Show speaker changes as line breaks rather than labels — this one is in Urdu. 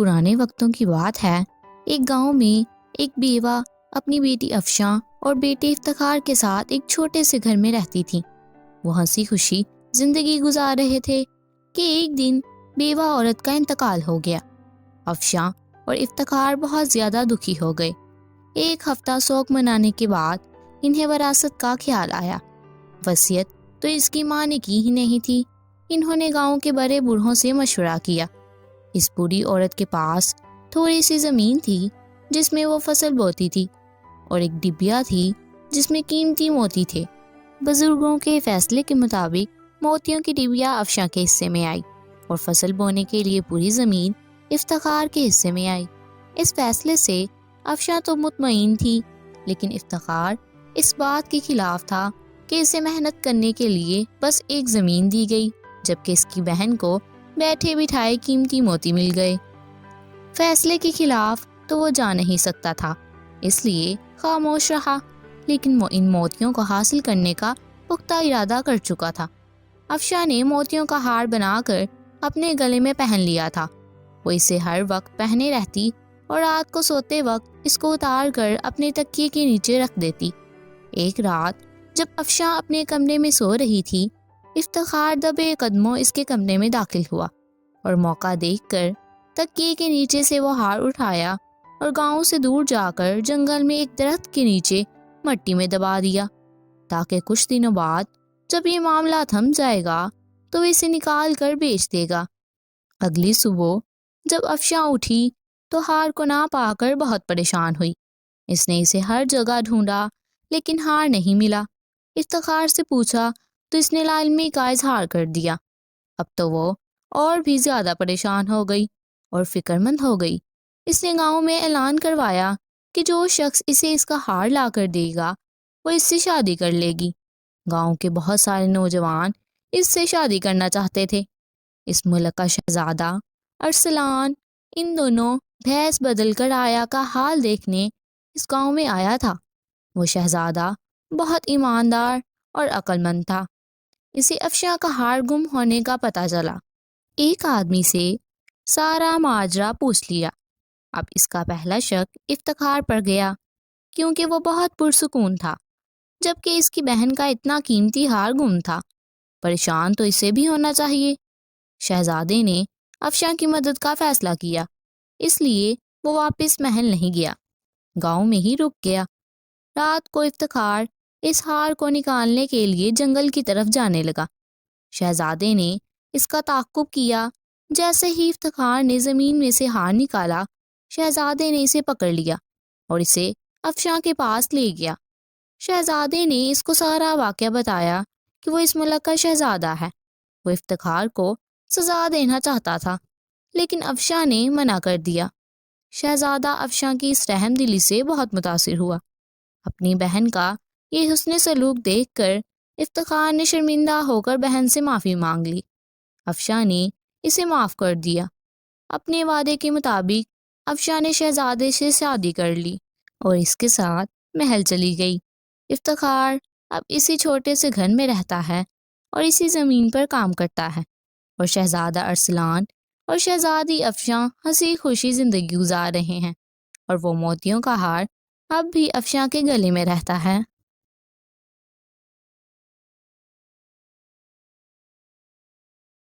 پرانے وقتوں کی بات ہے۔ ایک گاؤں میں ایک بیوہ اپنی بیٹی افشاں اور بیٹے افتخار کے ساتھ ایک چھوٹے سے گھر میں رہتی تھی۔ وہ ہنسی خوشی زندگی گزار رہے تھے کہ ایک دن بیوہ عورت کا انتقال ہو گیا۔ افشاں اور افتخار بہت زیادہ دکھی ہو گئے۔ ایک ہفتہ سوگ منانے کے بعد انہیں وراثت کا خیال آیا۔ وصیت تو اس کی ماں نے کی ہی نہیں تھی۔ انہوں نے گاؤں کے بڑے بوڑھوں سے مشورہ کیا۔ اس بوڑھی عورت کے پاس تھوڑی سی زمین تھی جس میں وہ فصل بوتی تھی، اور ایک ڈبیا تھی جس میں قیمتی موتی تھے۔ بزرگوں کے فیصلے کے مطابق موتیوں کی ڈبیا افشاں کے حصے میں آئی اور فصل بونے کے لیے پوری زمین افتخار کے حصے میں آئی۔ اس فیصلے سے افشاں تو مطمئن تھی، لیکن افتخار اس بات کے خلاف تھا کہ اسے محنت کرنے کے لیے بس ایک زمین دی گئی، جبکہ اس کی بہن کو بیٹھے بٹھائے قیمتی موتی مل گئے۔ فیصلے کے خلاف تو وہ جا نہیں سکتا تھا، اس لیے خاموش رہا، لیکن وہ ان موتیوں کو حاصل کرنے کا پختہ ارادہ کر چکا تھا۔ افشاں نے موتیوں کا ہار بنا کر اپنے گلے میں پہن لیا تھا۔ وہ اسے ہر وقت پہنے رہتی اور رات کو سوتے وقت اس کو اتار کر اپنے تکیے کے نیچے رکھ دیتی۔ ایک رات جب افشاں اپنے کمرے میں سو رہی تھی، افتخار دبے قدموں اس کے کمرے میں داخل ہوا اور موقع دیکھ کر تکیے کے نیچے سے وہ ہار اٹھایا اور گاؤں سے دور جا کر جنگل میں ایک درخت کے نیچے مٹی میں دبا دیا، تاکہ کچھ دنوں بعد جب یہ معاملہ تھم جائے گا تو اسے نکال کر بیچ دے گا۔ اگلی صبح جب افشاں اٹھی تو ہار کو نہ پا کر بہت پریشان ہوئی۔ اس نے اسے ہر جگہ ڈھونڈا لیکن ہار نہیں ملا۔ افتخار سے پوچھا تو اس نے لا علمی کا اظہار کر دیا۔ اب تو وہ اور بھی زیادہ پریشان ہو گئی اور فکر مند ہو گئی۔ اس نے گاؤں میں اعلان کروایا کہ جو شخص اسے اس کا ہار لا کر دے گا وہ اس سے شادی کر لے گی۔ گاؤں کے بہت سارے نوجوان اس سے شادی کرنا چاہتے تھے۔ اس ملک کا شہزادہ ارسلان ان دونوں بھیس بدل کر آیا کا حال دیکھنے اس گاؤں میں آیا تھا۔ وہ شہزادہ بہت ایماندار اور عقل مند تھا۔ اسے افشاں کا ہار گم ہونے کا پتہ چلا۔ ایک آدمی سے سارا ماجرا پوچھ لیا۔ اب اس کا پہلا شک افتخار پر گیا، کیونکہ وہ بہت پرسکون تھا، جبکہ اس کی بہن کا اتنا قیمتی ہار گم تھا۔ پریشان تو اسے بھی ہونا چاہیے۔ شہزادے نے افشاں کی مدد کا فیصلہ کیا، اس لیے وہ واپس محل نہیں گیا، گاؤں میں ہی رک گیا۔ رات کو افتخار اس ہار کو نکالنے کے لیے جنگل کی طرف جانے لگا۔ شہزادے نے اس کا تعاقب کیا۔ جیسے ہی افتخار نے زمین میں سے ہار نکالا، شہزادے نے اسے پکڑ لیا اور اسے افشاں کے پاس لے گیا۔ شہزادے نے اس کو سارا واقعہ بتایا کہ وہ اس ملک کا شہزادہ ہے۔ وہ افتخار کو سزا دینا چاہتا تھا، لیکن افشاں نے منع کر دیا۔ شہزادہ افشاں کی اس رحم دلی سے بہت متاثر ہوا۔ اپنی بہن کا یہ حسن سلوک دیکھ کر افتخار نے شرمندہ ہو کر بہن سے معافی مانگ لی۔ افشاں نے اسے معاف کر دیا۔ اپنے وعدے کے مطابق افشاں نے شہزادے سے شادی کر لی اور اس کے ساتھ محل چلی گئی۔ افتخار اب اسی چھوٹے سے گھر میں رہتا ہے اور اسی زمین پر کام کرتا ہے، اور شہزادہ ارسلان اور شہزادی افشاں ہنسی خوشی زندگی گزار رہے ہیں، اور وہ موتیوں کا ہار اب بھی افشاں کے گلے میں رہتا ہے۔